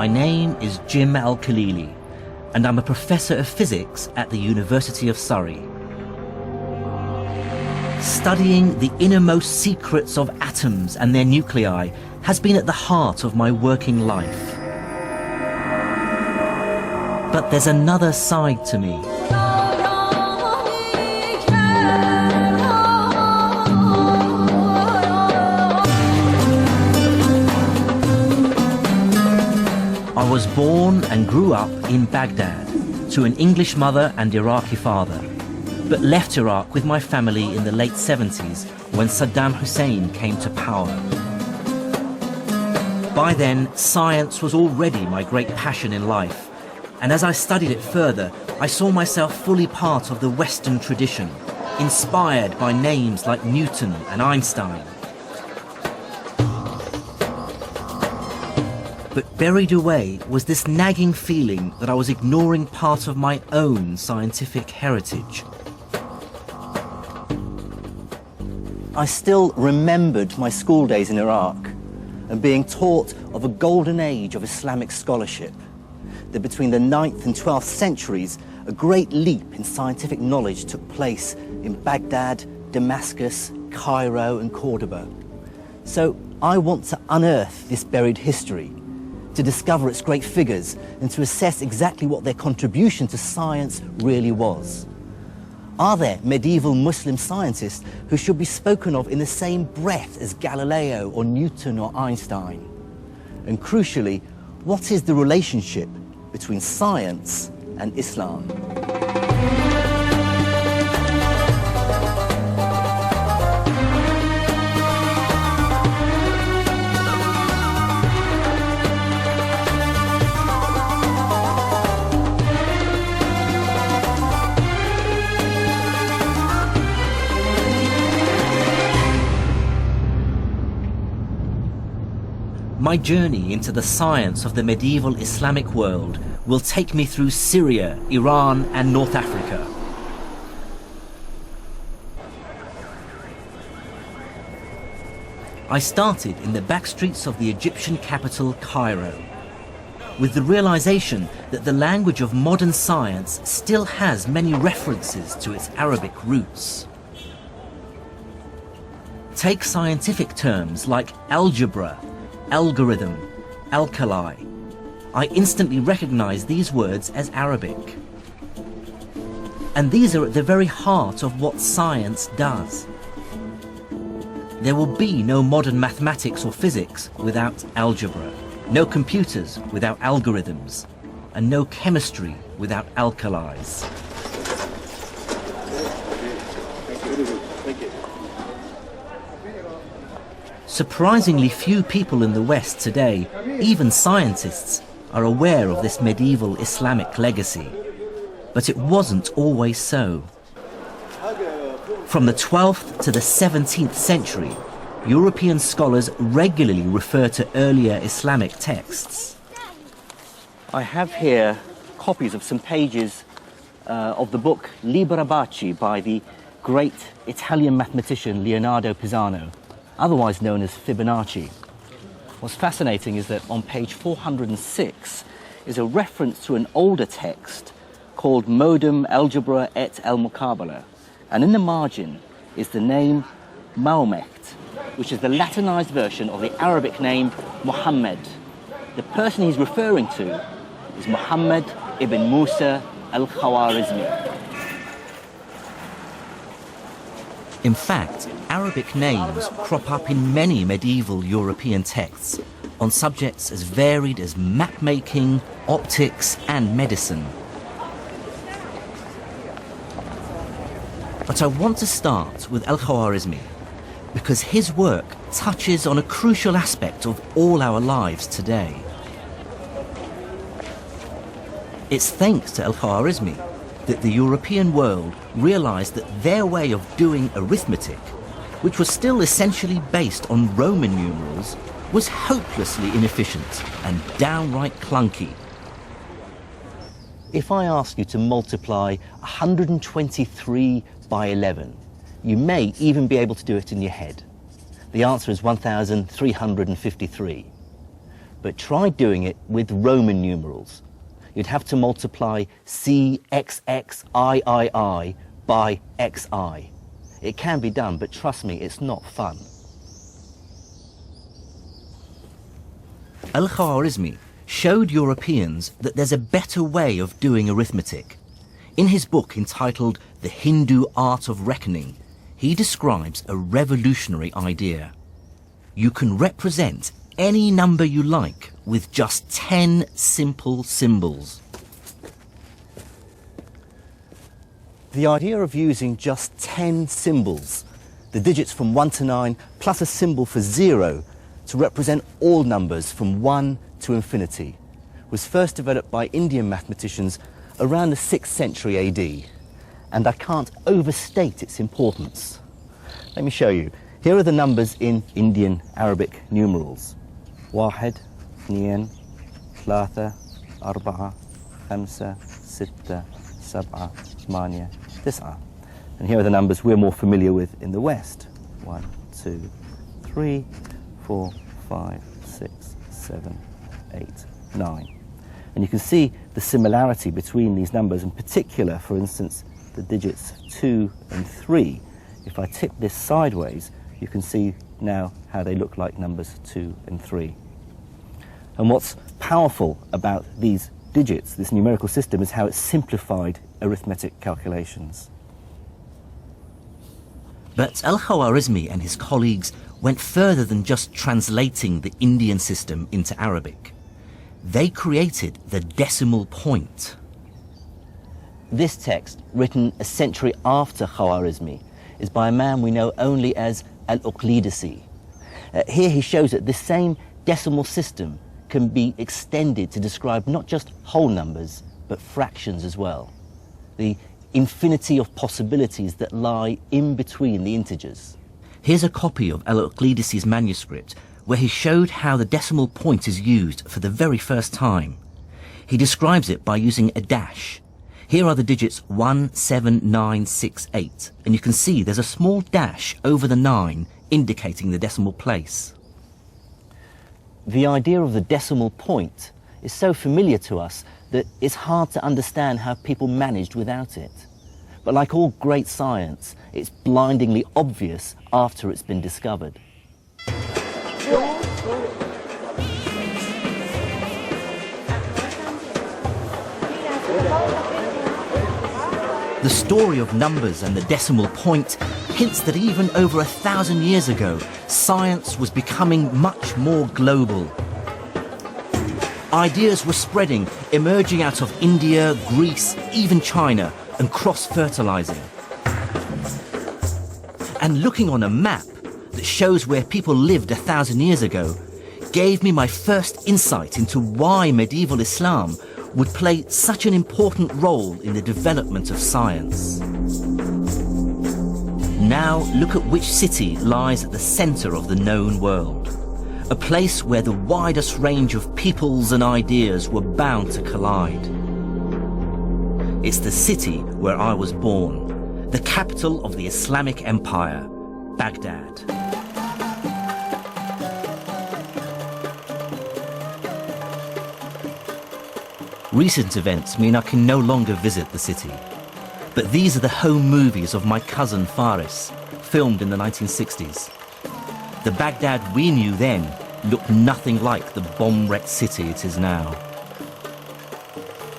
My name is Jim Al-Khalili, and I'm a professor of physics at the University of Surrey. Studying the innermost secrets of atoms and their nuclei has been at the heart of my working life. But there's another side to me. I was born and grew up in Baghdad to an English mother and Iraqi father, but left Iraq with my family in the late 70s when Saddam Hussein came to power. By then, science was already my great passion in life, and as I studied it further, I saw myself fully part of the Western tradition, inspired by names like Newton and Einstein. But buried away was this nagging feeling that I was ignoring part of my own scientific heritage. I still remembered my school days in Iraq and being taught of a golden age of Islamic scholarship, that between the 9th and 12th centuries, a great leap in scientific knowledge took place in Baghdad, Damascus, Cairo and Cordoba. So I want to unearth this buried history, to discover its great figures and to assess exactly what their contribution to science really was. Are there medieval Muslim scientists who should be spoken of in the same breath as Galileo or Newton or Einstein? And crucially, what is the relationship between science and Islam? My journey into the science of the medieval Islamic world will take me through Syria, Iran, and North Africa. I started in the back streets of the Egyptian capital, Cairo, with the realization that the language of modern science still has many references to its Arabic roots. Take scientific terms like algebra, algorithm, alkali. I instantly recognize these words as Arabic. And these are at the very heart of what science does. There will be no modern mathematics or physics without algebra, no computers without algorithms, and no chemistry without alkalis. Surprisingly few people in the West today, even scientists, are aware of this medieval Islamic legacy. But it wasn't always so. From the 12th to the 17th century, European scholars regularly refer to earlier Islamic texts. I have here copies of some pages of the book Libera Baci by the great Italian mathematician Leonardo Pisano, otherwise known as Fibonacci. What's fascinating is that on page 406 is a reference to an older text called Modum Algebra et el Muqabala, and in the margin is the name Mahomet, which is the Latinized version of the Arabic name Muhammad. The person he's referring to is Muhammad ibn Musa al-Khwarizmi. In fact, Arabic names crop up in many medieval European texts on subjects as varied as map-making, optics, and medicine. But I want to start with al-Khwarizmi because his work touches on a crucial aspect of all our lives today. It's thanks to al-Khwarizmi that the European world realized that their way of doing arithmetic, which was still essentially based on Roman numerals, was hopelessly inefficient and downright clunky. If I ask you to multiply 123 by 11, you may even be able to do it in your head. The answer is 1,353. but try doing it with Roman numerals. You'd have to multiply CXXIII by XI. It can be done, but trust me, it's not fun. Al-Khwarizmi showed Europeans that there's a better way of doing arithmetic. In his book entitled The Hindu Art of Reckoning, he describes a revolutionary idea. You can represent any number you like with just 10 simple symbols. The idea of using just 10 symbols, the digits from 1 to 9 plus a symbol for 0, to represent all numbers from 1 to infinity, was first developed by Indian mathematicians around the 6th century AD, and I can't overstate its importance. Let me show you. Here are the numbers in Indian Arabic numerals. واحد, اثنين, ثلاثة, أربعة, خمسة, ستة, سبعة, ثمانية, تسعة. And here are the numbers we're more familiar with in the West. 1, 2, 3, 4, 5, 6, 7, 8, 9. And you can see the similarity between these numbers, in particular, for instance, the digits 2 and 3. If I tip this sideways, you can see now how they look like numbers 2 and 3. And what's powerful about these digits, this numerical system, is how it's simplified arithmetic calculations. But Al-Khwarizmi and his colleagues went further than just translating the Indian system into Arabic. They created the decimal point. This text, written a century after Khwarizmi, is by a man we know only as Al-Khalili. Here he shows that this same decimal system can be extended to describe not just whole numbers, but fractions as well. The infinity of possibilities that lie in between the integers. Here's a copy of Al-Khalili's manuscript where he showed how the decimal point is used for the very first time. He describes it by using a dash. Here are the digits 1, 7, 9, 6, 8, and you can see there's a small dash over the 9 indicating the decimal place. The idea of the decimal point is so familiar to us that it's hard to understand how people managed without it. But like all great science, it's blindingly obvious after it's been discovered. The story of numbers and the decimal point hints that even over 1,000 years ago, science was becoming much more global. Ideas were spreading, emerging out of India, Greece, even China, and cross-fertilizing. And looking on a map that shows where people lived 1,000 years ago gave me my first insight into why medieval Islam would play such an important role in the development of science. Now look at which city lies at the center of the known world, a place where the widest range of peoples and ideas were bound to collide. It's the city where I was born, the capital of the Islamic Empire, Baghdad. Recent events mean I can no longer visit the city. But these are the home movies of my cousin Faris, filmed in the 1960s. The Baghdad we knew then looked nothing like the bomb-wrecked city it is now.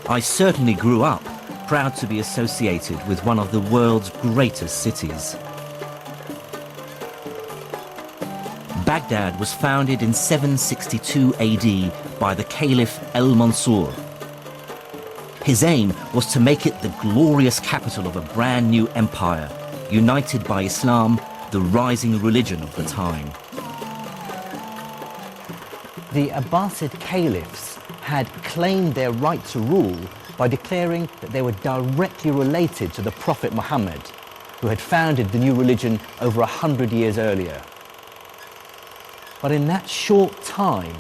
I certainly grew up proud to be associated with one of the world's greatest cities. Baghdad was founded in 762 AD by the Caliph Al-Mansur. His aim was to make it the glorious capital of a brand new empire, united by Islam, the rising religion of the time. The Abbasid caliphs had claimed their right to rule by declaring that they were directly related to the Prophet Muhammad, who had founded the new religion over 100 years earlier. But in that short time,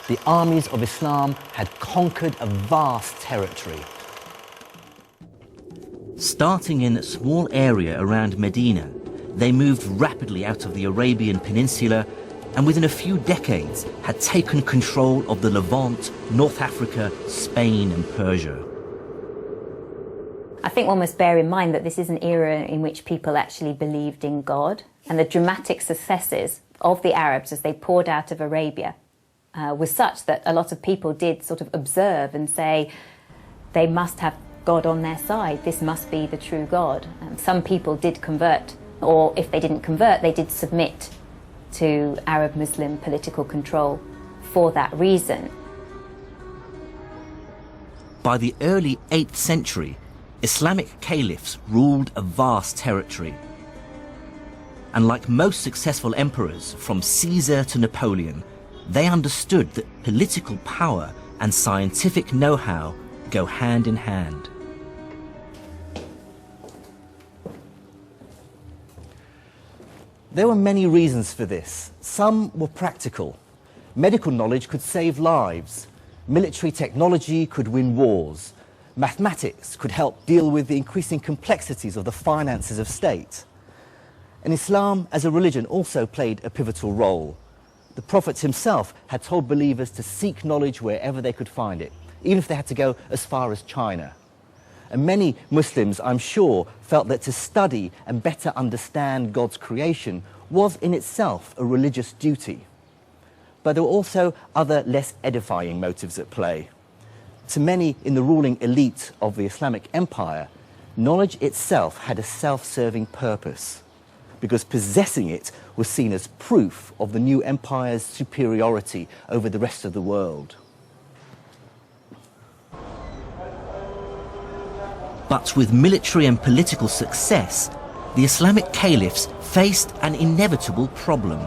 the armies of Islam had conquered a vast territory. Starting in a small area around Medina, they moved rapidly out of the Arabian Peninsula and within a few decades had taken control of the Levant, North Africa, Spain and Persia. I think one must bear in mind that this is an era in which people actually believed in God, and the dramatic successes of the Arabs as they poured out of Arabia was such that a lot of people did sort of observe and say they must have God on their side, this must be the true God. Some people did convert, or if they didn't convert, they did submit to Arab-Muslim political control for that reason. By the early 8th century, Islamic caliphs ruled a vast territory. And like most successful emperors, from Caesar to Napoleon, they understood that political power and scientific know-how go hand in hand. There were many reasons for this. Some were practical. Medical knowledge could save lives. Military technology could win wars. Mathematics could help deal with the increasing complexities of the finances of state. And Islam as a religion also played a pivotal role. The Prophet himself had told believers to seek knowledge wherever they could find it, even if they had to go as far as China. And many Muslims, I'm sure, felt that to study and better understand God's creation was in itself a religious duty. But there were also other less edifying motives at play. To many in the ruling elite of the Islamic Empire, knowledge itself had a self-serving purpose, because possessing it was seen as proof of the new empire's superiority over the rest of the world. But with military and political success, the Islamic caliphs faced an inevitable problem.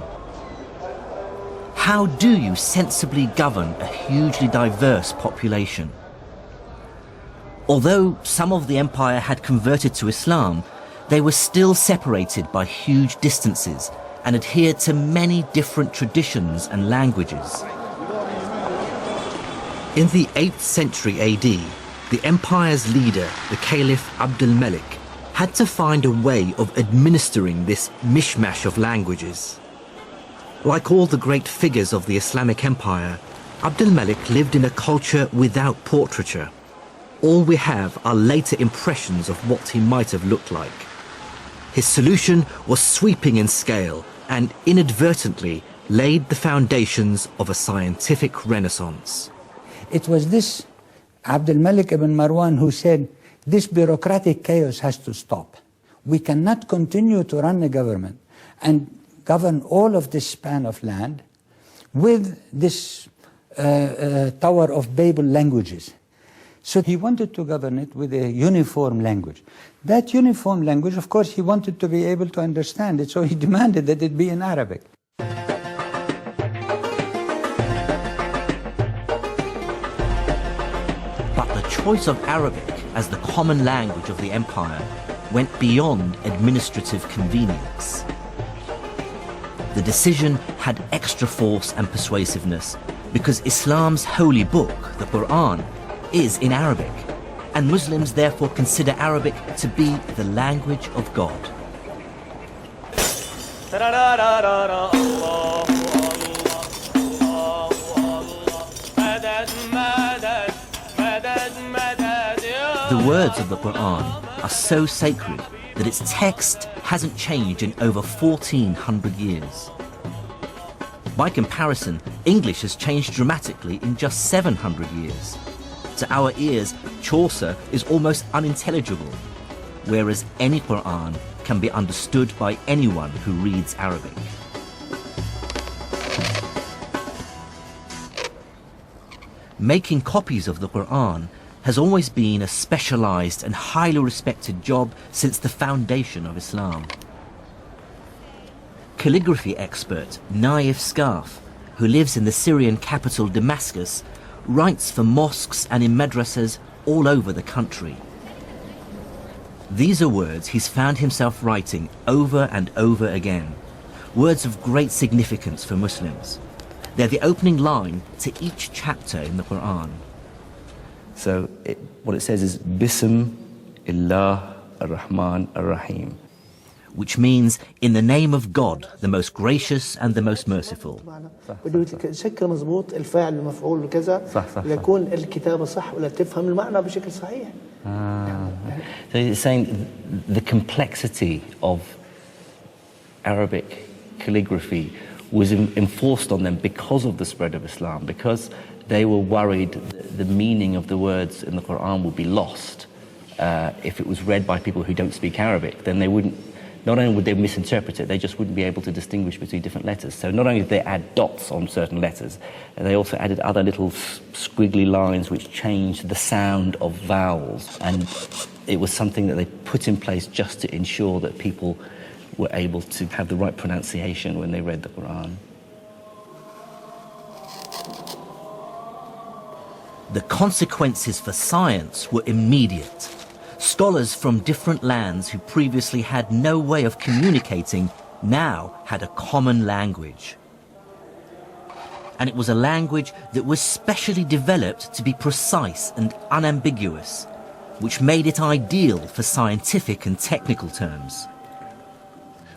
How do you sensibly govern a hugely diverse population? Although some of the empire had converted to Islam, they were still separated by huge distances and adhered to many different traditions and languages. In the 8th century AD, the empire's leader, the Caliph Abdul-Malik, had to find a way of administering this mishmash of languages. Like all the great figures of the Islamic Empire, Abdul-Malik lived in a culture without portraiture. All we have are later impressions of what he might have looked like. His solution was sweeping in scale and inadvertently laid the foundations of a scientific renaissance. It was this Abdul-Malik ibn Marwan who said, this bureaucratic chaos has to stop. We cannot continue to run a government and govern all of this span of land with this Tower of Babel languages. So he wanted to govern it with a uniform language. That uniform language, of course, he wanted to be able to understand it, so he demanded that it be in Arabic. But the choice of Arabic as the common language of the empire went beyond administrative convenience. The decision had extra force and persuasiveness because Islam's holy book, the Quran, is in Arabic, and Muslims therefore consider Arabic to be the language of God. The words of the Quran are so sacred that its text hasn't changed in over 1400 years. By comparison, English has changed dramatically in just 700 years. To our ears, Chaucer is almost unintelligible, whereas any Quran can be understood by anyone who reads Arabic. Making copies of the Quran has always been a specialized and highly respected job since the foundation of Islam. Calligraphy expert Naif Scarf, who lives in the Syrian capital Damascus, writes for mosques and in madrasas all over the country. These are words he's found himself writing over and over again, words of great significance for Muslims. They're the opening line to each chapter in the Quran. So what it says is, Bism illah ar-Rahman ar-Rahim. which means in the name of God, the most gracious and the most merciful. بده شكل مضبوط الفاعل المفعول وكذا يكون الكتابة صح ولا تفهم المعنى بشكل صحيح. So you're saying the complexity of Arabic calligraphy was enforced on them because of the spread of Islam, because they were worried the meaning of the words in the Quran would be lost if it was read by people who don't speak Arabic. Then they wouldn't, not only would they misinterpret it, they just wouldn't be able to distinguish between different letters. So not only did they add dots on certain letters, they also added other little squiggly lines which changed the sound of vowels. And it was something that they put in place just to ensure that people were able to have the right pronunciation when they read the Quran. The consequences for science were immediate. Scholars from different lands who previously had no way of communicating now had a common language. And it was a language that was specially developed to be precise and unambiguous, which made it ideal for scientific and technical terms.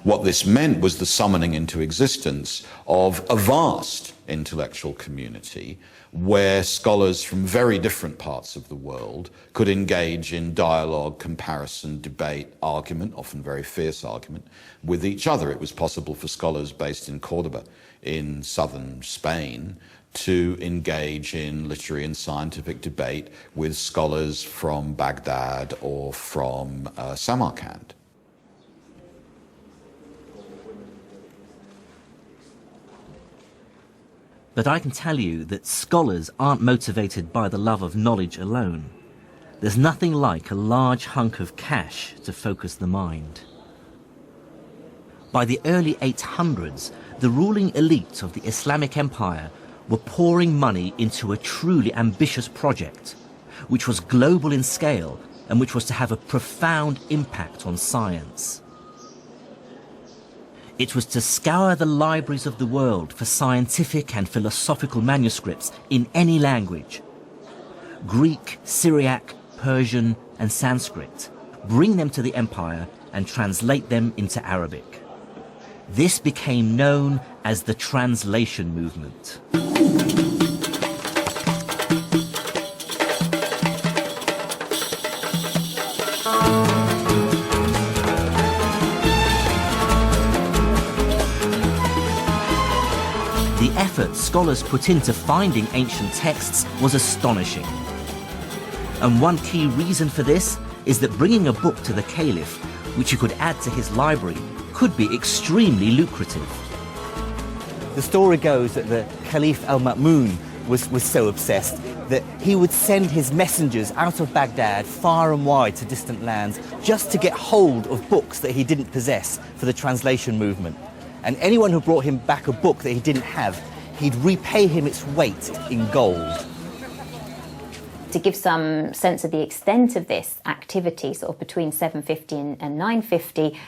What this meant was the summoning into existence of a vast intellectual community where scholars from very different parts of the world could engage in dialogue, comparison, debate, argument, often very fierce argument, with each other. It was possible for scholars based in Cordoba in southern Spain to engage in literary and scientific debate with scholars from Baghdad or from Samarkand. But I can tell you that scholars aren't motivated by the love of knowledge alone. There's nothing like a large hunk of cash to focus the mind. By the early 800s, the ruling elite of the Islamic Empire were pouring money into a truly ambitious project, which was global in scale and which was to have a profound impact on science. It was to scour the libraries of the world for scientific and philosophical manuscripts in any language. Greek, Syriac, Persian and Sanskrit. Bring them to the empire and translate them into Arabic. This became known as the translation movement. The effort scholars put into finding ancient texts was astonishing. And one key reason for this is that bringing a book to the caliph, which he could add to his library, could be extremely lucrative. The story goes that the Caliph al-Ma'mun was so obsessed that he would send his messengers out of Baghdad far and wide to distant lands just to get hold of books that he didn't possess for the translation movement. And anyone who brought him back a book that he didn't have, he'd repay him its weight in gold. To give some sense of the extent of this activity, sort of between 750 and 950,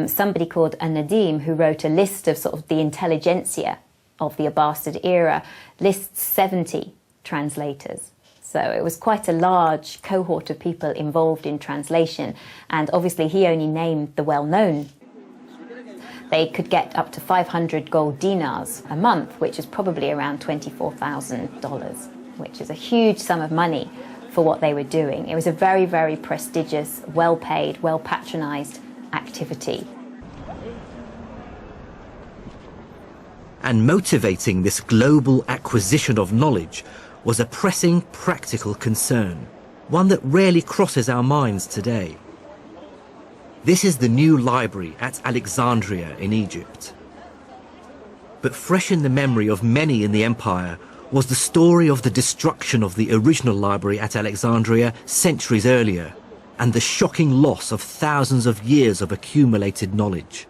somebody called An-Nadim, who wrote a list of sort of the intelligentsia of the Abbasid era, lists 70 translators. So it was quite a large cohort of people involved in translation, and obviously he only named the well-known. They could get up to 500 gold dinars a month, which is probably around $24,000, which is a huge sum of money for what they were doing. It was a very, very prestigious, well-paid, well-patronized activity. And motivating this global acquisition of knowledge was a pressing practical concern, one that rarely crosses our minds today. This is the new library at Alexandria in Egypt. But fresh in the memory of many in the empire was the story of the destruction of the original library at Alexandria centuries earlier, and the shocking loss of thousands of years of accumulated knowledge.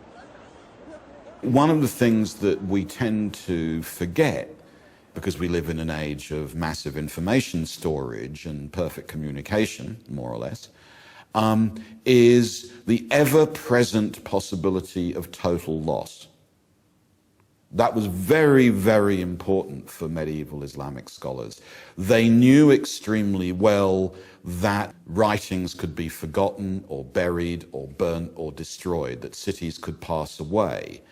One of the things that we tend to forget, because we live in an age of massive information storage and perfect communication, more or less, is the ever-present possibility of total loss. That was very, very important for medieval Islamic scholars. They knew extremely well that writings could be forgotten or buried or burnt or destroyed, that cities could pass away.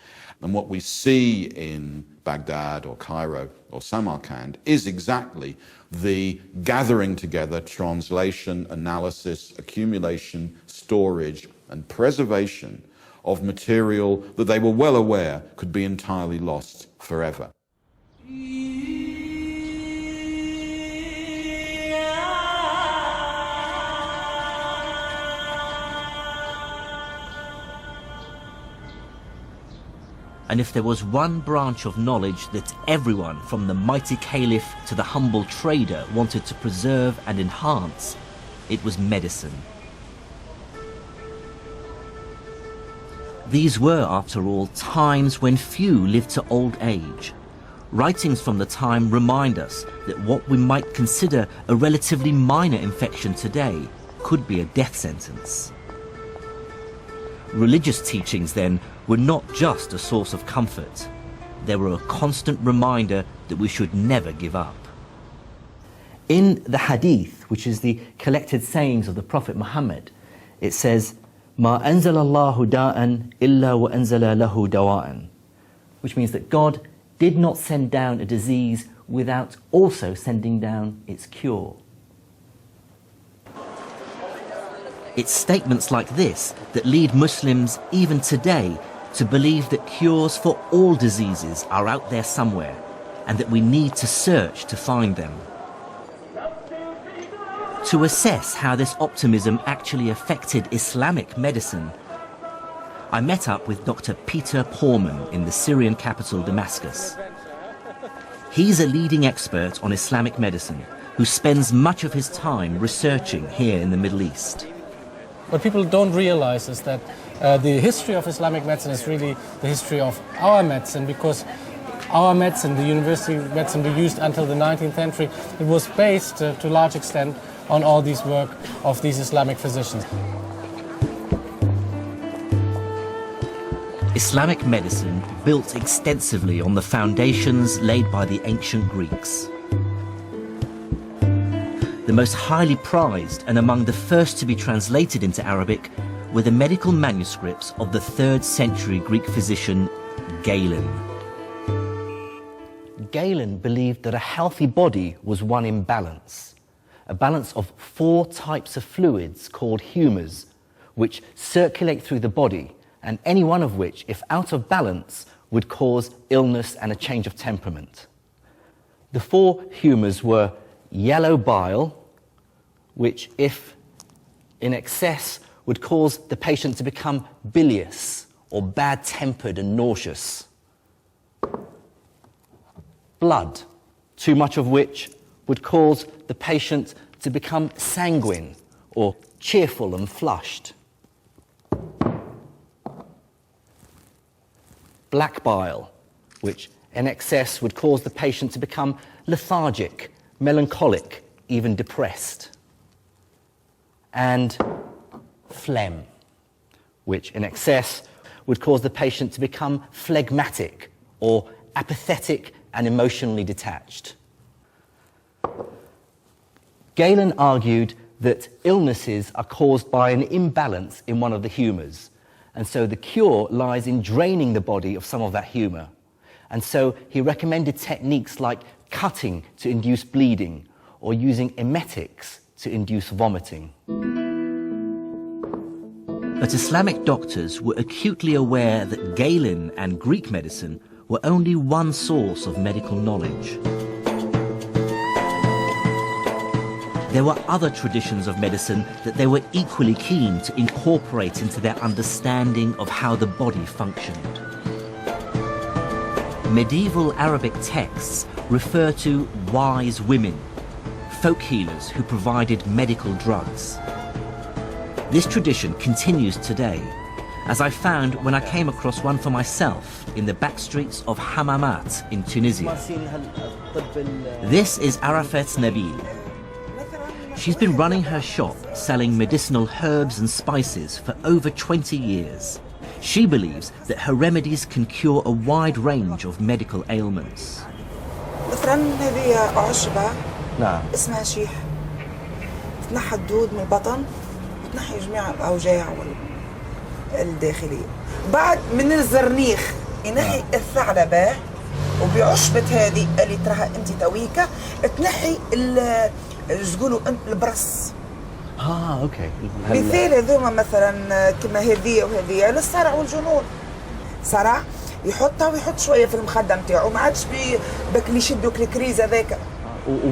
And what we see in Baghdad or Cairo or Samarkand is exactly the gathering together, translation, analysis, accumulation, storage, and preservation of material that they were well aware could be entirely lost forever. And if there was one branch of knowledge that everyone, from the mighty caliph to the humble trader, wanted to preserve and enhance, it was medicine. These were, after all, times when few lived to old age. Writings from the time remind us that what we might consider a relatively minor infection today could be a death sentence. Religious teachings, then, were not just a source of comfort. They were a constant reminder that we should never give up. In the Hadith, which is the collected sayings of the Prophet Muhammad, it says, "Ma anzala Allahu da'an illa wa anzala lahu dawa'an," which means that God did not send down a disease without also sending down its cure. It's statements like this that lead Muslims, even today, to believe that cures for all diseases are out there somewhere, and that we need to search to find them. To assess how this optimism actually affected Islamic medicine, I met up with Dr. Peter Porman in the Syrian capital Damascus. He's a leading expert on Islamic medicine who spends much of his time researching here in the Middle East. What people don't realize is that the history of Islamic medicine is really the history of our medicine, because our medicine, the university medicine we used until the 19th century, it was based to a large extent on all these work of these Islamic physicians. Islamic medicine built extensively on the foundations laid by the ancient Greeks. The most highly prized and among the first to be translated into Arabic were the medical manuscripts of the 3rd century Greek physician Galen. Galen believed that a healthy body was one in balance, a balance of 4 types of fluids called humours, which circulate through the body, and any one of which, if out of balance, would cause illness and a change of temperament. The 4 humours were yellow bile, which, if in excess, would cause the patient to become bilious or bad-tempered and nauseous. Blood, too much of which would cause the patient to become sanguine or cheerful and flushed. Black bile, which in excess would cause the patient to become lethargic, melancholic, even depressed. And phlegm, which in excess would cause the patient to become phlegmatic or apathetic and emotionally detached. Galen argued that illnesses are caused by an imbalance in one of the humours, and so the cure lies in draining the body of some of that humour. And so he recommended techniques like cutting to induce bleeding or using emetics to induce vomiting. But Islamic doctors were acutely aware that Galen and Greek medicine were only one source of medical knowledge. There were other traditions of medicine that they were equally keen to incorporate into their understanding of how the body functioned. Medieval Arabic texts refer to wise women, folk healers who provided medical drugs. This tradition continues today, as I found when I came across one for myself in the back streets of Hammamat in Tunisia. This is Arafat Nabil. She's been running her shop selling medicinal herbs and spices for over 20 years. She believes that her remedies can cure a wide range of medical ailments. مثلا هذه عشبة نعم. اسمها شيح، تنحى الدود من البطن وتنحي جميع الأوجاع الداخلية. بعد من الزرنيخ ينحي الثعلبة، وبعشبة هذه اللي تراها انت تويكا تنحي تقولوا البرص. اوكي. مثال هذوما مثلا كما هذه وهذه للصرع والجنون. صرع يحطها ويحط شويه في المخده نتاعو، ما عادش بك اللي يشدوك الكريز هذاك.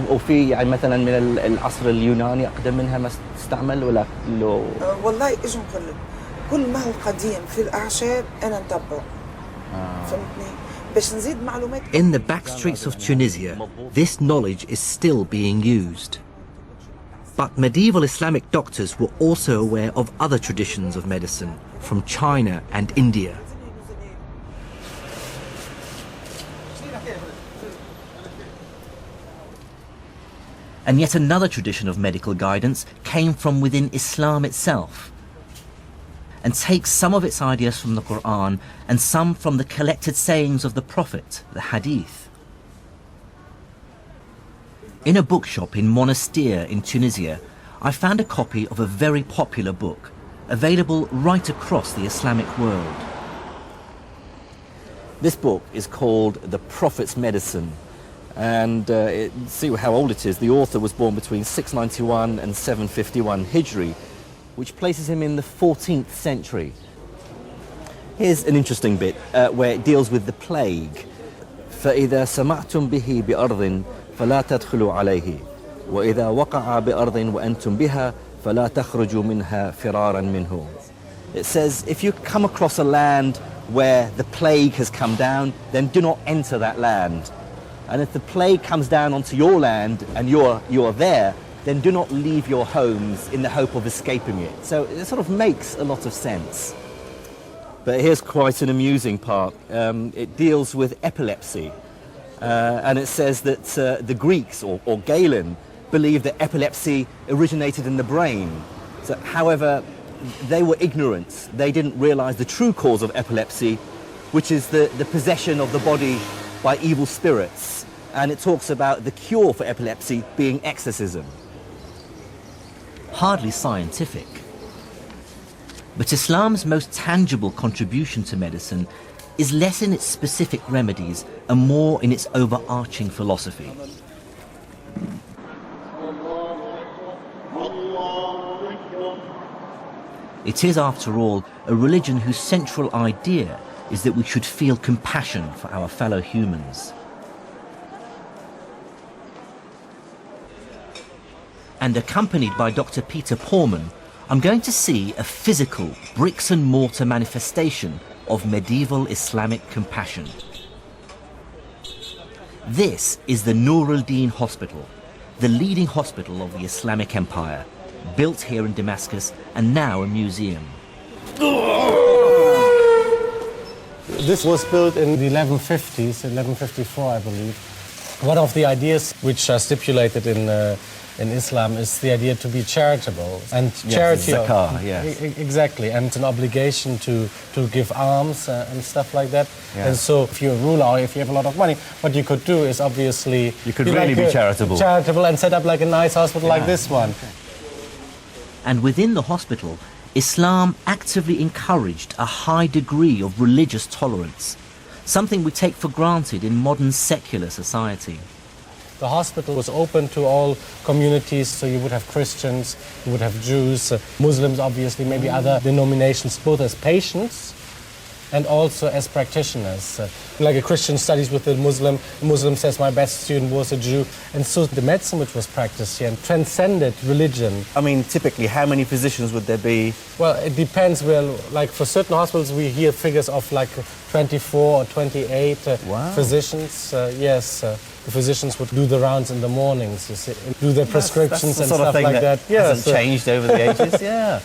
وفي يعني مثلا من العصر اليوناني اقدم منها ما استعمل ولا لو؟ والله ايش نقول لك، كل ما هو قديم في الاعشاب انا نتبعه. فهمتني؟ باش نزيد معلومات. In the back streets of Tunisia, this knowledge is still being used. But medieval Islamic doctors were also aware of other traditions of medicine from China and India. And yet another tradition of medical guidance came from within Islam itself, and takes some of its ideas from the Quran and some from the collected sayings of the Prophet, the Hadith. In a bookshop in Monastir in Tunisia, I found a copy of a very popular book, available right across the Islamic world. This book is called The Prophet's Medicine, and see how old it is. The author was born between 691 and 751 Hijri, which places him in the 14th century. Here's an interesting bit where it deals with the plague. فَإِذَا سَمَعْتُمْ بِهِ بِأَرْضٍ فَلَا تَدْخُلُوا عَلَيْهِ وَإِذَا وَقَعَ بِأَرْضٍ وَأَنْتُمْ بِهَا فَلَا تَخْرُجُوا مِنْهَا فِرَارًا مِنْهُ. It says, if you come across a land where the plague has come down, then do not enter that land. And if the plague comes down onto your land and you're there, then do not leave your homes in the hope of escaping it. So it sort of makes a lot of sense. But here's quite an amusing part. It deals with epilepsy. And it says that the Greeks, or Galen, believed that epilepsy originated in the brain. So, however, they were ignorant. They didn't realize the true cause of epilepsy, which is the possession of the body by evil spirits. And it talks about the cure for epilepsy being exorcism. Hardly scientific. But Islam's most tangible contribution to medicine is less in its specific remedies and more in its overarching philosophy. It is, after all, a religion whose central idea is that we should feel compassion for our fellow humans. And accompanied by Dr. Peter Porman, I'm going to see a physical bricks and mortar manifestation of medieval Islamic compassion. This is the Nur al-Din Hospital, the leading hospital of the Islamic Empire, built here in Damascus and now a museum. This was built in the 1150s, 1154 I believe. One of the ideas which are stipulated in Islam is the idea to be charitable, and charity, zakah, yes. Exactly, and an obligation to give alms and stuff like that. Yeah. And so if you're a ruler or if you have a lot of money, what you could do is obviously you could really be charitable and set up like a nice hospital like this one. And within the hospital, Islam actively encouraged a high degree of religious tolerance, something we take for granted in modern secular society. The hospital was open to all communities, so you would have Christians, you would have Jews, Muslims obviously, maybe other denominations, both as patients and also as practitioners. Like a Christian studies with a Muslim says my best student was a Jew, and so the medicine which was practiced here transcended religion. I mean, typically, how many physicians would there be? Well, it depends. Well, like for certain hospitals, we hear figures of like 24 or 28 physicians. Yes. The physicians would do the rounds in the mornings, you see, do their prescriptions that's the and sort stuff of thing like that. Yeah, hasn't changed over the ages. Yeah.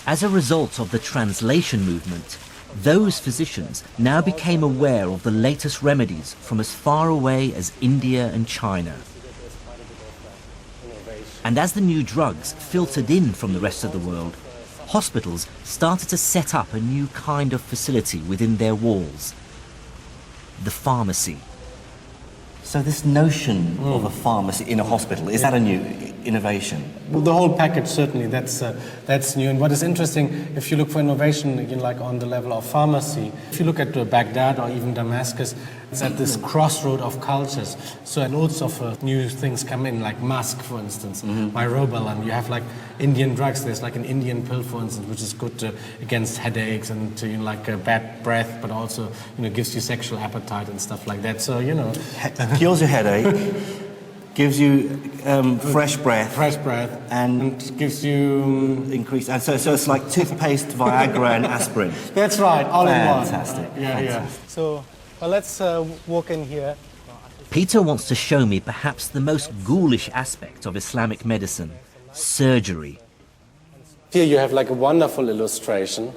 As a result of the translation movement, those physicians now became aware of the latest remedies from as far away as India and China. And as the new drugs filtered in from the rest of the world, hospitals started to set up a new kind of facility within their walls, the pharmacy. So this notion of a pharmacy in a hospital, is that a new innovation? Well, the whole package, certainly, that's new. And what is interesting, if you look for innovation, like on the level of pharmacy, if you look at Baghdad or even Damascus, it's at this crossroad of cultures. So loads of new things come in, like musk, for instance, myrobalan. You have like Indian drugs. There's like an Indian pill, for instance, which is good against headaches and bad breath, but also gives you sexual appetite and stuff like that. So Cures your headache, gives you fresh breath, and gives you increased. And so it's like toothpaste, Viagra, and aspirin. That's right, all in one. Fantastic. Yeah. So let's walk in here. Peter wants to show me perhaps the most ghoulish aspect of Islamic medicine: surgery. Here you have like a wonderful illustration.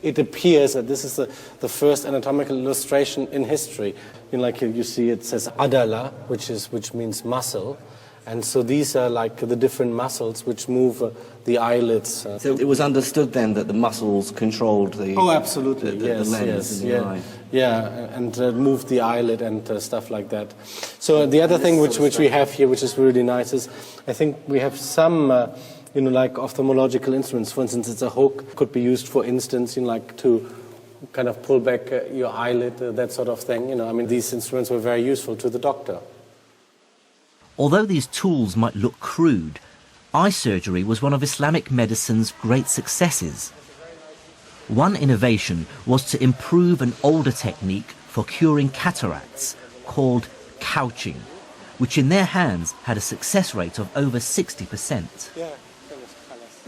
It appears that this is the first anatomical illustration in history. Like you see, it says adala, which means muscle, and so these are like the different muscles which move the eyelids. So it was understood then that the muscles controlled the absolutely, the lens in the eye. Yeah, and moved the eyelid and stuff like that. So the other thing which we have here, which is really nice, is I think we have some. Like ophthalmological instruments. For instance, it's a hook, could be used, for instance, to kind of pull back your eyelid, that sort of thing. These instruments were very useful to the doctor. Although these tools might look crude, eye surgery was one of Islamic medicine's great successes. One innovation was to improve an older technique for curing cataracts called couching, which in their hands had a success rate of over 60%.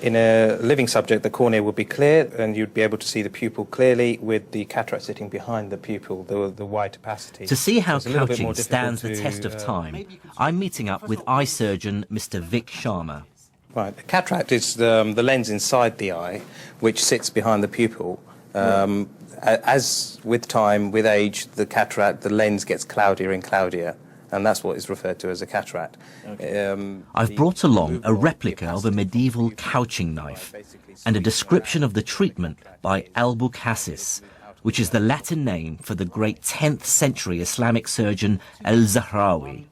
In a living subject, the cornea would be clear and you'd be able to see the pupil clearly with the cataract sitting behind the pupil, the wide opacity. To see how couching stands the test of time, I'm meeting up with eye surgeon Mr. Vic Sharma. Right, the cataract is the lens inside the eye, which sits behind the pupil. As with time, with age, the lens gets cloudier and cloudier. And that's what is referred to as a cataract. Okay. I've brought along a replica of a medieval couching knife and a description of the treatment by Al-Bukassis, which is the Latin name for the great 10th century Islamic surgeon Al-Zahrawi.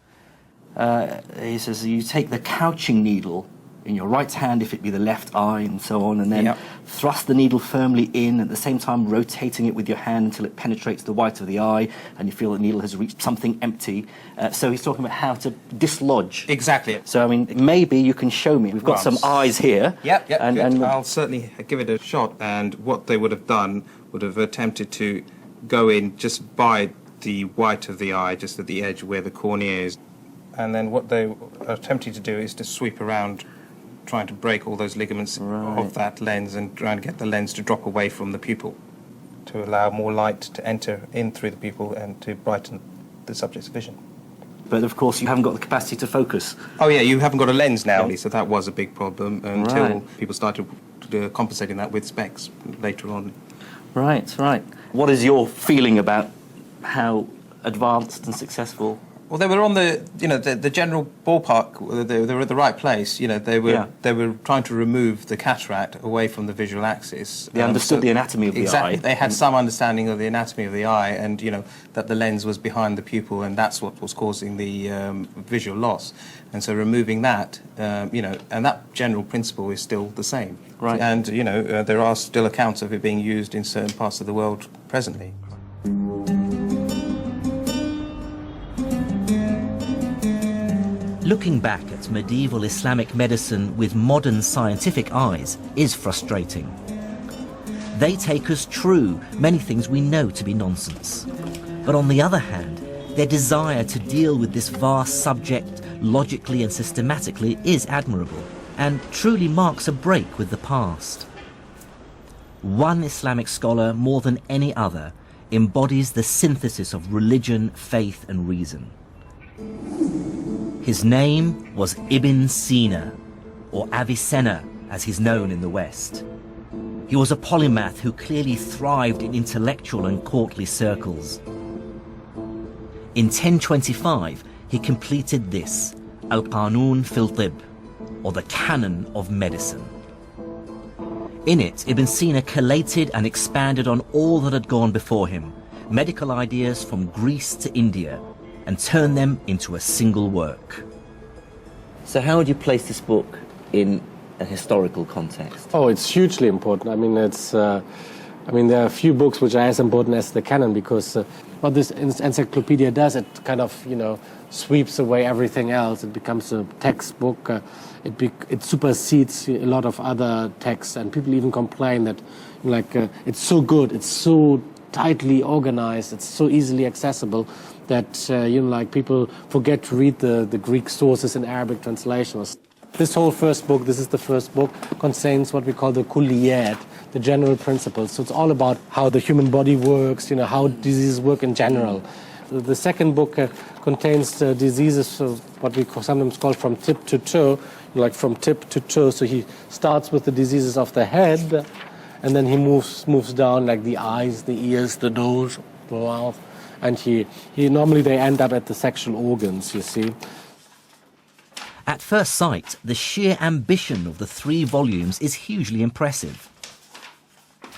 He says you take the couching needle in your right hand, if it be the left eye, and so on, and then thrust the needle firmly in, at the same time rotating it with your hand until it penetrates the white of the eye, and you feel the needle has reached something empty. So he's talking about how to dislodge. Exactly. So, maybe you can show me. We've got some eyes here. Yep, and I'll certainly give it a shot. And what they would have done would have attempted to go in just by the white of the eye, just at the edge where the cornea is. And then what they are attempting to do is to sweep around, trying to break all those ligaments of that lens and trying to get the lens to drop away from the pupil to allow more light to enter in through the pupil and to brighten the subject's vision. But of course you haven't got the capacity to focus. Oh yeah, you haven't got a lens now, so that was a big problem until people started compensating that with specs later on. Right. What is your feeling about how advanced and successful? Well, they were on the general ballpark. They were at the right place. They were trying to remove the cataract away from the visual axis. They understood the anatomy of the eye. Exactly. They had some understanding of the anatomy of the eye, and that the lens was behind the pupil, and that's what was causing the visual loss. And so removing that, and that general principle is still the same. Right. And there are still accounts of it being used in certain parts of the world presently. Looking back at medieval Islamic medicine with modern scientific eyes is frustrating. They take as true many things we know to be nonsense. But on the other hand, their desire to deal with this vast subject logically and systematically is admirable and truly marks a break with the past. One Islamic scholar, more than any other, embodies the synthesis of religion, faith and reason. His name was Ibn Sina, or Avicenna as he's known in the West. He was a polymath who clearly thrived in intellectual and courtly circles. In 1025, he completed this, Al-Qanun fil Tib, or the Canon of Medicine. In it, Ibn Sina collated and expanded on all that had gone before him, medical ideas from Greece to India, and turned them into a single work. So how would you place this book in a historical context? Oh, it's hugely important. I mean, there are a few books which are as important as the canon, because what this encyclopedia does, it kind of, sweeps away everything else. It becomes a textbook. It supersedes a lot of other texts, and people even complain that, it's so good, it's so tightly organized, it's so easily accessible that, people forget to read the Greek sources in Arabic translations. This whole first book, this is the first book, contains what we call the kulliyat, the general principles. So it's all about how the human body works, how diseases work in general. The second book contains diseases of what we sometimes call from tip to toe, like from tip to toe. So he starts with the diseases of the head, and then he moves down, like the eyes, the ears, the nose, the mouth, and he normally they end up at the sexual organs, you see. At first sight, the sheer ambition of the 3 volumes is hugely impressive.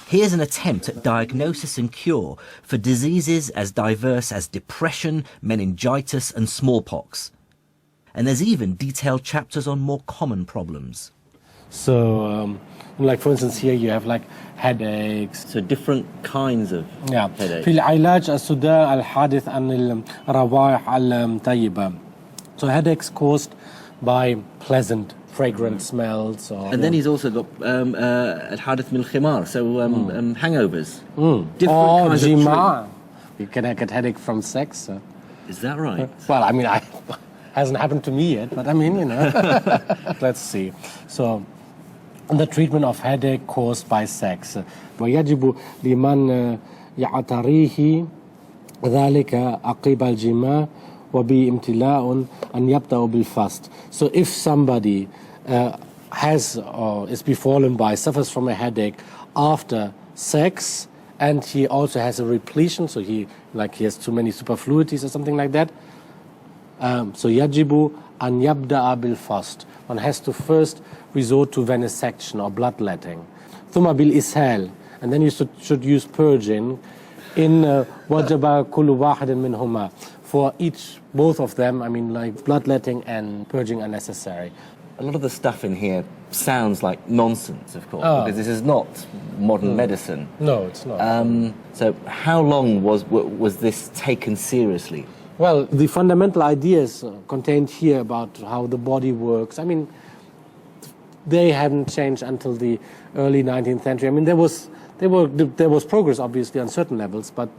Here's an attempt at diagnosis and cure for diseases as diverse as depression, meningitis and smallpox. And there's even detailed chapters on more common problems. So, for instance, here you have headaches. So different kinds of headaches. في العلاج الصداع الحادث عن الروائح الطيبة. So headaches caused by pleasant, fragrant smells. And then he's also got الحادث من الخمار, so hangovers. Different kinds of you can get headache from sex. Is that right? Well, hasn't happened to me yet, but let's see. So, the treatment of headache caused by sex. ويجب لمن يعتريه ذلك عقب الجماع وبامتلاء أن يبدأ بالفast. So if somebody has or is befallen by, suffers from a headache after sex, and he also has a repletion, so he has too many superfluities or something like that, so يجب أن يبدأ بالفast. One has to first resort to venesection or bloodletting. ثم بالإسهال, and then you should use purging. إن وجب كل واحد منهما. For both of them, bloodletting and purging are necessary. A lot of the stuff in here sounds like nonsense, of course, because this is not modern medicine. No, it's not. So how long was this taken seriously? Well, the fundamental ideas contained here about how the body works, they hadn't changed until the early 19th century. There was progress, obviously, on certain levels, but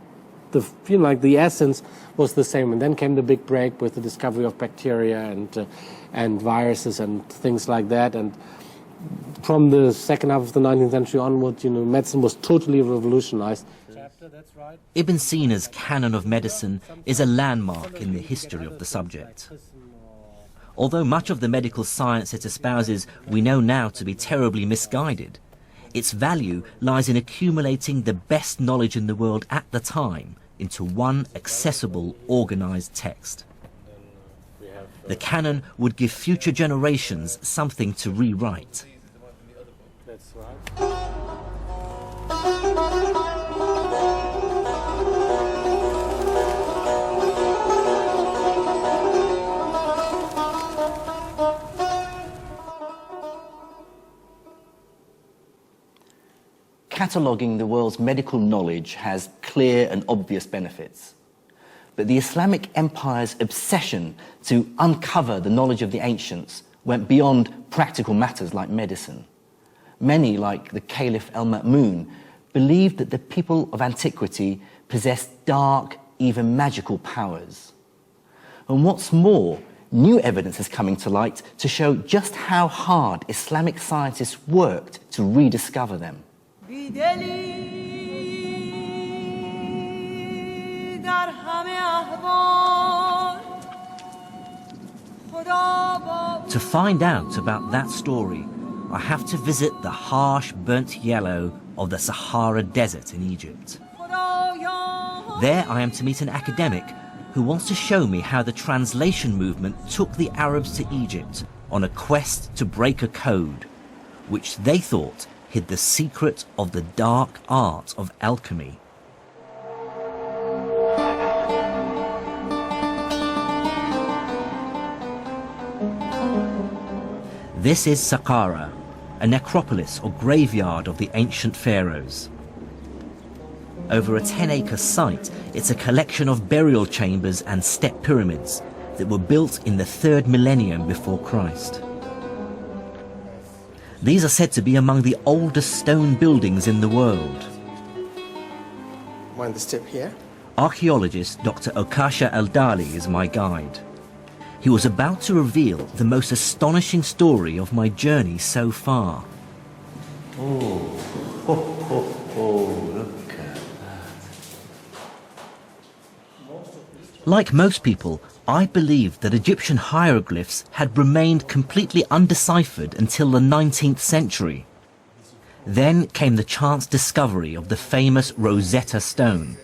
the essence was the same. And then came the big break with the discovery of bacteria and viruses and things like that. And from the second half of the 19th century onward, medicine was totally revolutionized. Ibn Sina's canon of medicine is a landmark in the history of the subject. Although much of the medical science it espouses we know now to be terribly misguided, its value lies in accumulating the best knowledge in the world at the time into one accessible, organized text. The canon would give future generations something to rewrite. Cataloguing the world's medical knowledge has clear and obvious benefits. But the Islamic Empire's obsession to uncover the knowledge of the ancients went beyond practical matters like medicine. Many, like the Caliph al-Ma'mun, believed that the people of antiquity possessed dark, even magical powers. And what's more, new evidence is coming to light to show just how hard Islamic scientists worked to rediscover them. To find out about that story, I have to visit the harsh, burnt yellow of the Sahara Desert in Egypt. There I am to meet an academic who wants to show me how the translation movement took the Arabs to Egypt on a quest to break a code, which they thought hid the secret of the dark art of alchemy. This is Saqqara, a necropolis or graveyard of the ancient pharaohs. Over a 10-acre site, it's a collection of burial chambers and step pyramids that were built in the 3rd millennium before Christ. These are said to be among the oldest stone buildings in the world. Mind the step here? Archaeologist Dr. Okasha Al-Dali is my guide. He was about to reveal the most astonishing story of my journey so far. Look at that. Like most people, I believed that Egyptian hieroglyphs had remained completely undeciphered until the 19th century. Then came the chance discovery of the famous Rosetta Stone.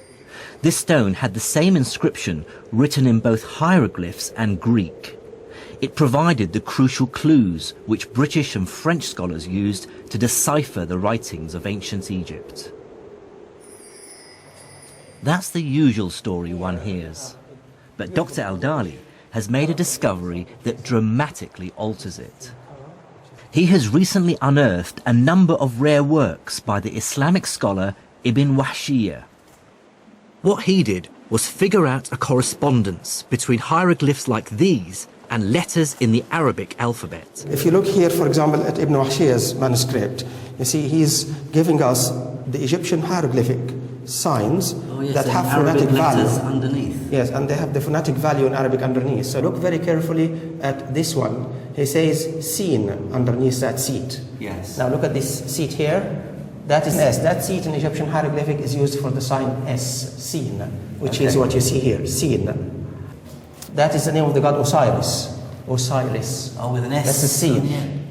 This stone had the same inscription written in both hieroglyphs and Greek. It provided the crucial clues which British and French scholars used to decipher the writings of ancient Egypt. That's the usual story one hears. But Dr. Al-Dali has made a discovery that dramatically alters it. He has recently unearthed a number of rare works by the Islamic scholar Ibn Wahshiyya. What he did was figure out a correspondence between hieroglyphs like these and letters in the Arabic alphabet. If you look here, for example, at Ibn Wahshiyya's manuscript, you see he's giving us the Egyptian hieroglyphic signs that have phonetic value underneath. Yes, and they have the phonetic value in Arabic underneath. So look very carefully at this one. He says seen underneath that seat. Yes. Now look at this seat here. That is S. That seat in Egyptian hieroglyphic is used for the sign S, seen, which is what you see here, seen. That is the name of the god Osiris. Osiris. Oh, with an S. That's the seen.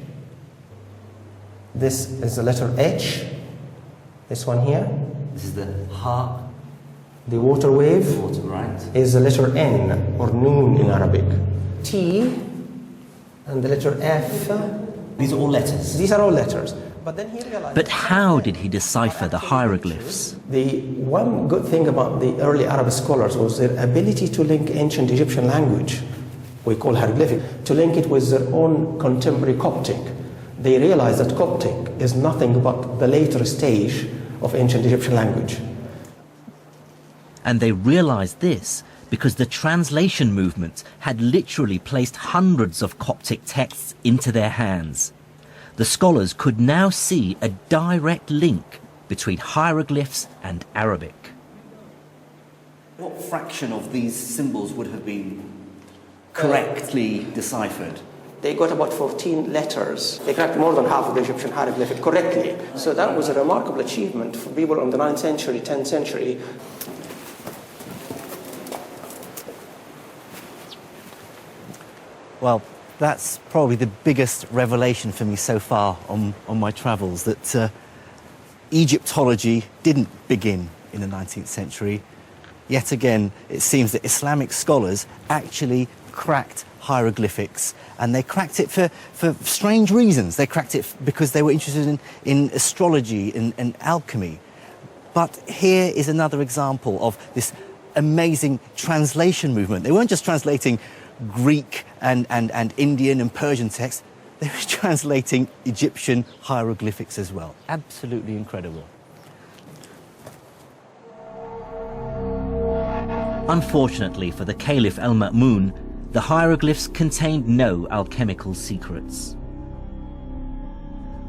This is the letter H. This one here. This is the ha. The water wave Water, right. is the letter N, or noon in Arabic. T, and the letter F. These are all letters. These are all letters. But then he realized... But how did he decipher the hieroglyphs? The one good thing about the early Arab scholars was their ability to link ancient Egyptian language, we call hieroglyphic, to link it with their own contemporary Coptic. They realized that Coptic is nothing but the later stage of ancient Egyptian language. And they realized this because the translation movement had literally placed hundreds of Coptic texts into their hands. The scholars could now see a direct link between hieroglyphs and Arabic. What fraction of these symbols would have been correctly deciphered? They got about 14 letters. They cracked more than half of the Egyptian hieroglyphic correctly. So that was a remarkable achievement for people in the 9th century, 10th century. Well, that's probably the biggest revelation for me so far on my travels, that Egyptology didn't begin in the 19th century. Yet again, it seems that Islamic scholars actually cracked hieroglyphics, and they cracked it for strange reasons. They cracked it because they were interested in astrology and alchemy. But here is another example of this amazing translation movement. They weren't just translating Greek and Indian and Persian texts, they were translating Egyptian hieroglyphics as well. Absolutely incredible. Unfortunately for the Caliph Al-Ma'mun, the hieroglyphs contained no alchemical secrets.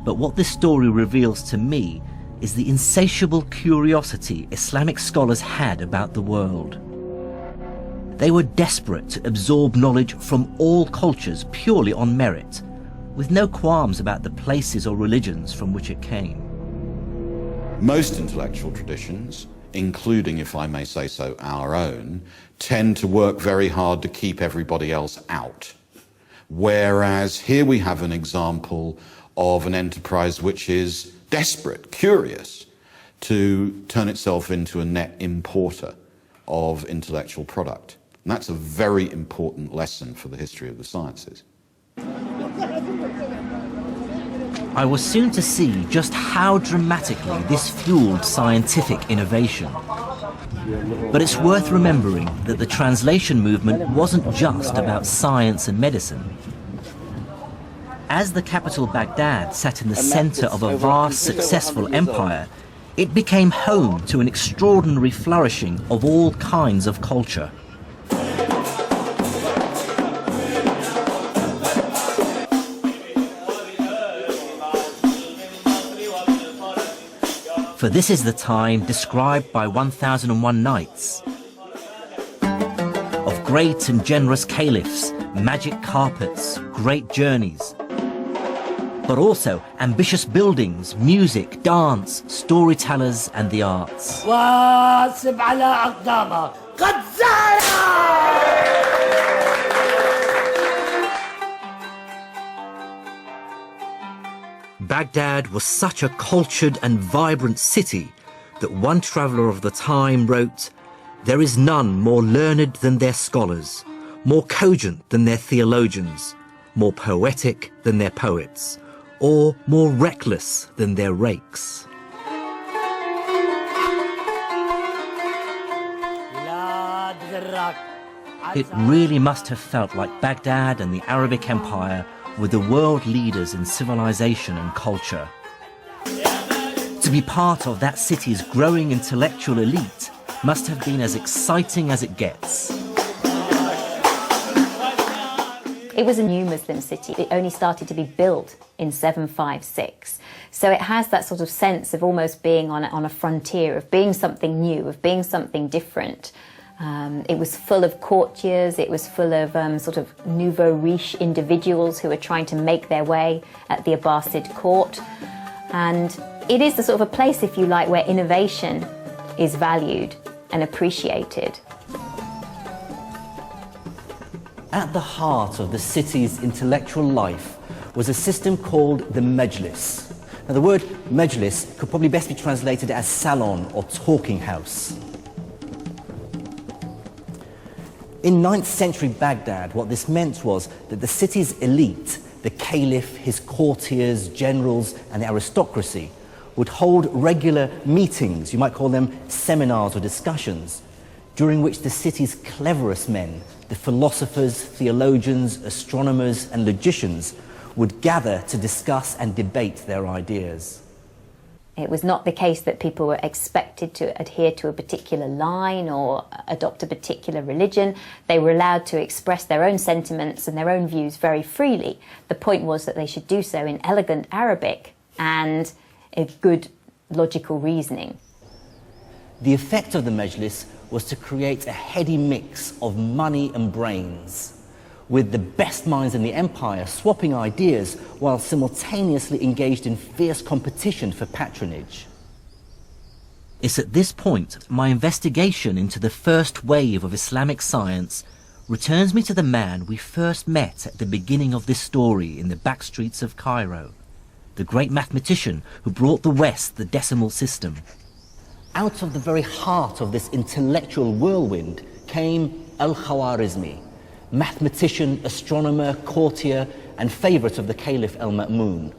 But what this story reveals to me is the insatiable curiosity Islamic scholars had about the world. They were desperate to absorb knowledge from all cultures purely on merit, with no qualms about the places or religions from which it came. Most intellectual traditions, including, if I may say so, our own, tend to work very hard to keep everybody else out. Whereas here we have an example of an enterprise which is desperate, curious, to turn itself into a net importer of intellectual product. And that's a very important lesson for the history of the sciences. I was soon to see just how dramatically this fueled scientific innovation. But it's worth remembering that the translation movement wasn't just about science and medicine. As the capital Baghdad sat in the center of a vast, successful empire, it became home to an extraordinary flourishing of all kinds of culture. For this is the time described by 1001 Nights, of great and generous caliphs, magic carpets, great journeys, but also ambitious buildings, music, dance, storytellers and the arts. Baghdad was such a cultured and vibrant city that one traveller of the time wrote, "There is none more learned than their scholars, more cogent than their theologians, more poetic than their poets, or more reckless than their rakes." It really must have felt like Baghdad and the Arabic Empire were the world leaders in civilization and culture. To be part of that city's growing intellectual elite must have been as exciting as it gets. It was a new Muslim city. It only started to be built in 756. So it has that sort of sense of almost being on a frontier, of being something new, of being something different. It was full of courtiers, it was full of sort of nouveau riche individuals who were trying to make their way at the Abbasid court. And it is the sort of a place, if you like, where innovation is valued and appreciated. At the heart of the city's intellectual life was a system called the Majlis. Now, the word Majlis could probably best be translated as salon or talking house. In 9th century Baghdad, what this meant was that the city's elite, the caliph, his courtiers, generals, and the aristocracy, would hold regular meetings, you might call them seminars or discussions, during which the city's cleverest men, the philosophers, theologians, astronomers, and logicians, would gather to discuss and debate their ideas. It was not the case that people were expected to adhere to a particular line or adopt a particular religion. They were allowed to express their own sentiments and their own views very freely. The point was that they should do so in elegant Arabic and a good logical reasoning. The effect of the Majlis was to create a heady mix of money and brains, with the best minds in the empire swapping ideas while simultaneously engaged in fierce competition for patronage. It's at this point my investigation into the first wave of Islamic science returns me to the man we first met at the beginning of this story in the back streets of Cairo, the great mathematician who brought the West the decimal system. Out of the very heart of this intellectual whirlwind came Al-Khwarizmi, mathematician, astronomer, courtier, and favourite of the Caliph al-Ma'mun.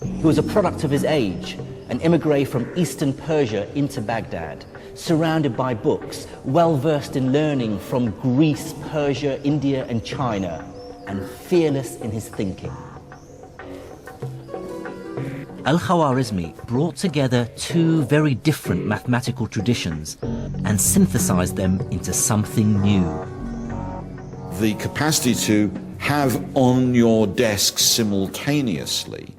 He was a product of his age, an immigré from eastern Persia into Baghdad, surrounded by books, well-versed in learning from Greece, Persia, India, and China, and fearless in his thinking. Al-Khwarizmi brought together two very different mathematical traditions and synthesized them into something new. The capacity to have on your desk simultaneously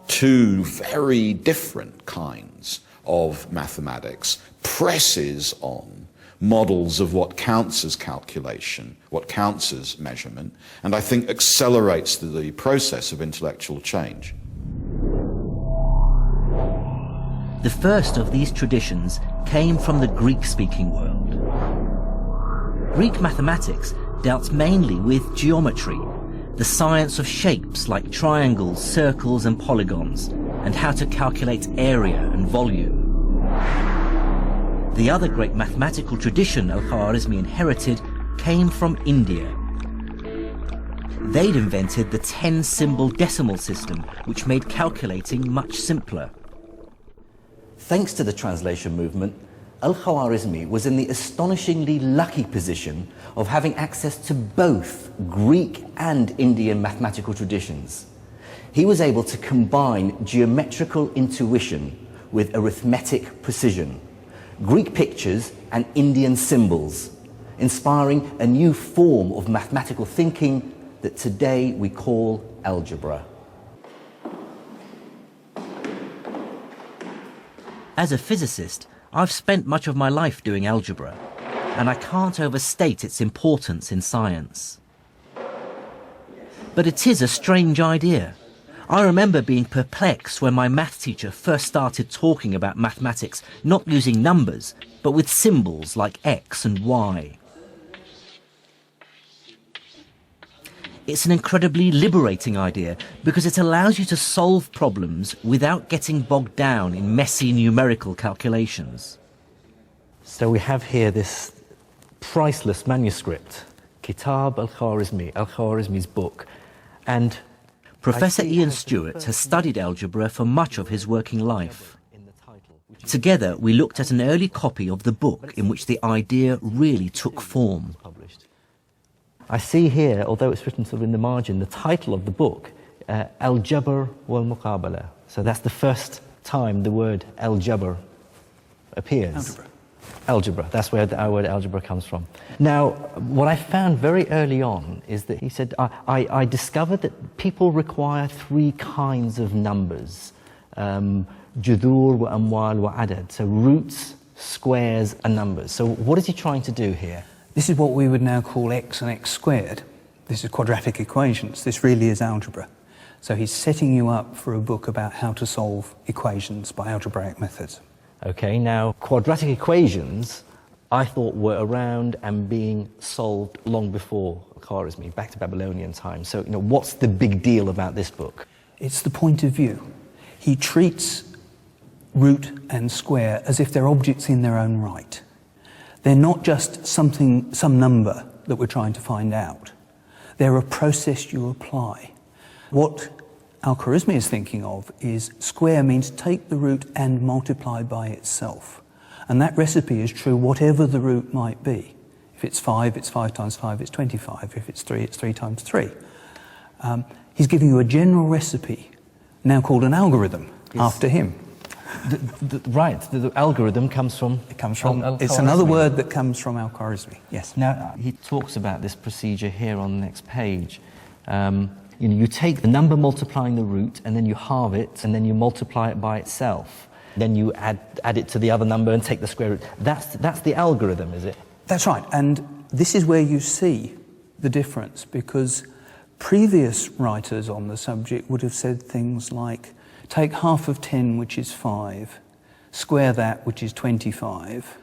two very different kinds of mathematics presses on models of what counts as calculation, what counts as measurement, and I think accelerates the process of intellectual change. The first of these traditions came from the Greek-speaking world. Greek mathematics dealt mainly with geometry, the science of shapes like triangles, circles, and polygons, and how to calculate area and volume. The other great mathematical tradition Al-Khwarizmi inherited came from India. They'd invented the 10-symbol decimal system, which made calculating much simpler. Thanks to the translation movement, Al-Khwarizmi was in the astonishingly lucky position of having access to both Greek and Indian mathematical traditions. He was able to combine geometrical intuition with arithmetic precision, Greek pictures and Indian symbols, inspiring a new form of mathematical thinking that today we call algebra. As a physicist, I've spent much of my life doing algebra, and I can't overstate its importance in science. But it is a strange idea. I remember being perplexed when my math teacher first started talking about mathematics not using numbers, but with symbols like X and Y. It's an incredibly liberating idea because it allows you to solve problems without getting bogged down in messy numerical calculations. So we have here this priceless manuscript, Kitab Al-Khwarizmi, Al-Khwarizmi's book, and Professor Ian Stewart has studied algebra for much of his working life. Together, we looked at an early copy of the book in which the idea really took form. I see here, although it's written sort of in the margin, the title of the book, Al-Jabr wal-Muqabala. So that's the first time the word Al-Jabr appears. Algebra. Algebra, that's where our word algebra comes from. Now, what I found very early on is that he said, I discovered that people require three kinds of numbers. Judur wa amwal wa adad. So roots, squares and numbers. So what is he trying to do here? This is what we would now call x and x squared. This is quadratic equations. This really is algebra. So he's setting you up for a book about how to solve equations by algebraic methods. Okay, now quadratic equations I thought were around and being solved long before Khwarizmi, back to Babylonian times. So, what's the big deal about this book? It's the point of view. He treats root and square as if they're objects in their own right. They're not just some number that we're trying to find out. They're a process you apply. What Al-Khwarizmi is thinking of is square means take the root and multiply by itself. And that recipe is true whatever the root might be. If it's 5, it's 5 times 5, it's 25. If it's 3, it's 3 times 3. He's giving you a general recipe, now called an algorithm, after him. The algorithm comes from... It comes from... It's another word that comes from Al-Khwarizmi, yes. Now, he talks about this procedure here on the next page. You take the number multiplying the root, and then you halve it, and then you multiply it by itself. Then you add it to the other number and take the square root. That's the algorithm, is it? That's right, and this is where you see the difference, because previous writers on the subject would have said things like, take half of 10, which is 5, square that, which is 25,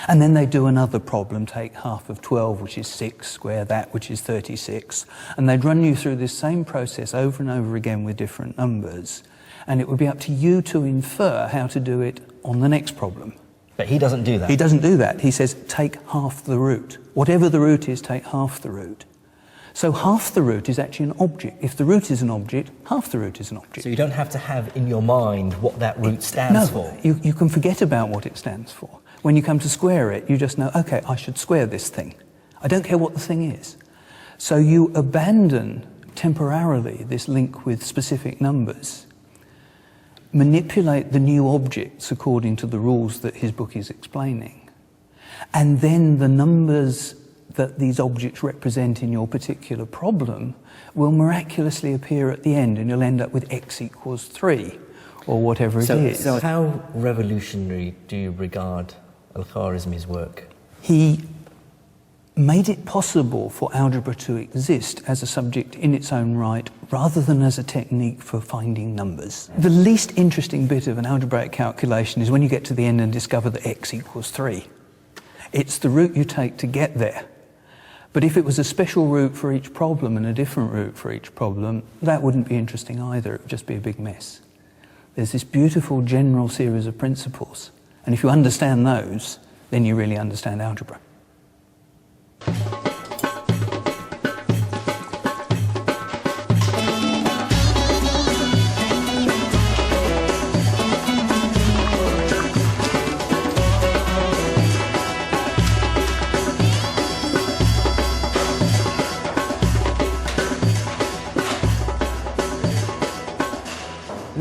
and then they do another problem, take half of 12, which is 6, square that, which is 36, and they'd run you through this same process over and over again with different numbers, and it would be up to you to infer how to do it on the next problem. But he doesn't do that. He doesn't do that. He says, take half the root. Whatever the root is, take half the root. So half the root is actually an object. If the root is an object, half the root is an object. So you don't have to have in your mind what that root stands for. You can forget about what it stands for. When you come to square it, you just know, okay, I should square this thing. I don't care what the thing is. So you abandon temporarily this link with specific numbers, manipulate the new objects according to the rules that his book is explaining, and then the numbers that these objects represent in your particular problem will miraculously appear at the end, and you'll end up with x equals 3, or whatever it is. So how revolutionary do you regard Al-Khwarizmi's work? He made it possible for algebra to exist as a subject in its own right, rather than as a technique for finding numbers. The least interesting bit of an algebraic calculation is when you get to the end and discover that x equals 3. It's the route you take to get there. But if it was a special route for each problem and a different route for each problem, that wouldn't be interesting either. It would just be a big mess. There's this beautiful general series of principles, and if you understand those, then you really understand algebra.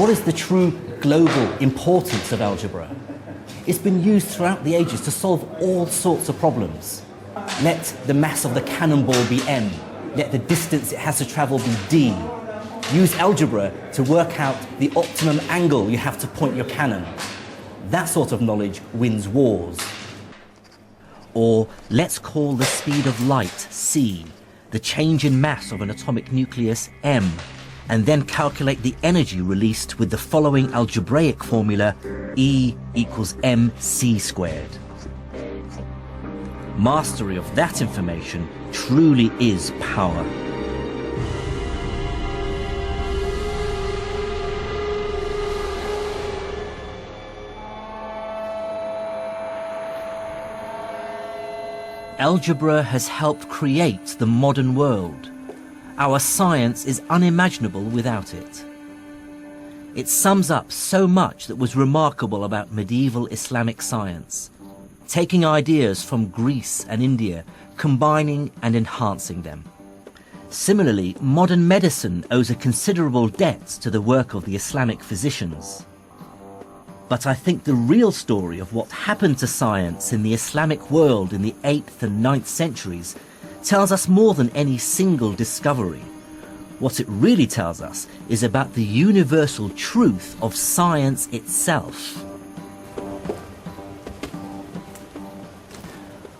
What is the true global importance of algebra? It's been used throughout the ages to solve all sorts of problems. Let the mass of the cannonball be m. Let the distance it has to travel be d. Use algebra to work out the optimum angle you have to point your cannon. That sort of knowledge wins wars. Or let's call the speed of light c, the change in mass of an atomic nucleus m, and then calculate the energy released with the following algebraic formula: E equals mc squared. Mastery of that information truly is power. Algebra has helped create the modern world. Our science is unimaginable without it. It sums up so much that was remarkable about medieval Islamic science, taking ideas from Greece and India, combining and enhancing them. Similarly, modern medicine owes a considerable debt to the work of the Islamic physicians. But I think the real story of what happened to science in the Islamic world in the 8th and 9th centuries tells us more than any single discovery. What it really tells us is about the universal truth of science itself.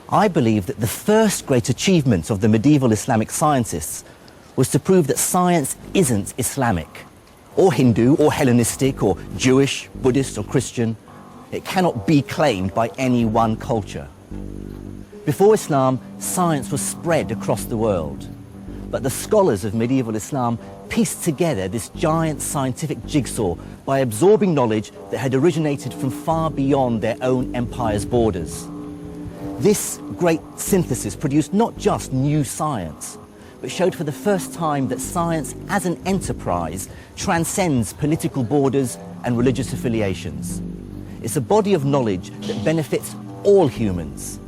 I believe that the first great achievement of the medieval Islamic scientists was to prove that science isn't Islamic, or Hindu, or Hellenistic, or Jewish, Buddhist, or Christian. It cannot be claimed by any one culture. Before Islam, science was spread across the world. But the scholars of medieval Islam pieced together this giant scientific jigsaw by absorbing knowledge that had originated from far beyond their own empire's borders. This great synthesis produced not just new science, but showed for the first time that science as an enterprise transcends political borders and religious affiliations. It's a body of knowledge that benefits all humans.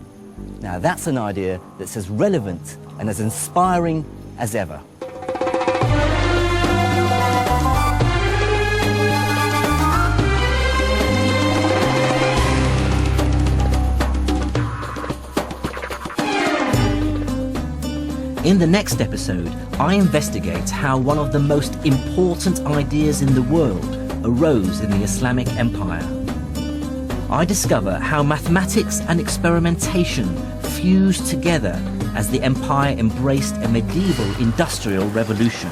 Now that's an idea that's as relevant and as inspiring as ever. In the next episode, I investigate how one of the most important ideas in the world arose in the Islamic Empire. I discover how mathematics and experimentation fused together as the empire embraced a medieval industrial revolution.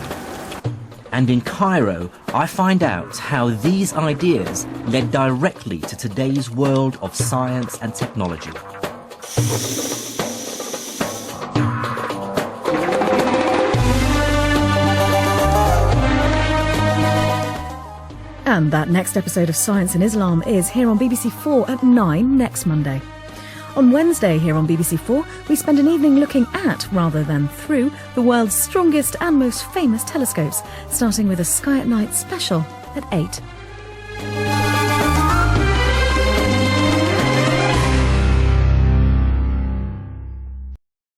And in Cairo, I find out how these ideas led directly to today's world of science and technology. And that next episode of Science in Islam is here on BBC 4 at 9 next Monday. On Wednesday here on BBC 4, we spend an evening looking at, rather than through, the world's strongest and most famous telescopes, starting with a Sky at Night special at 8.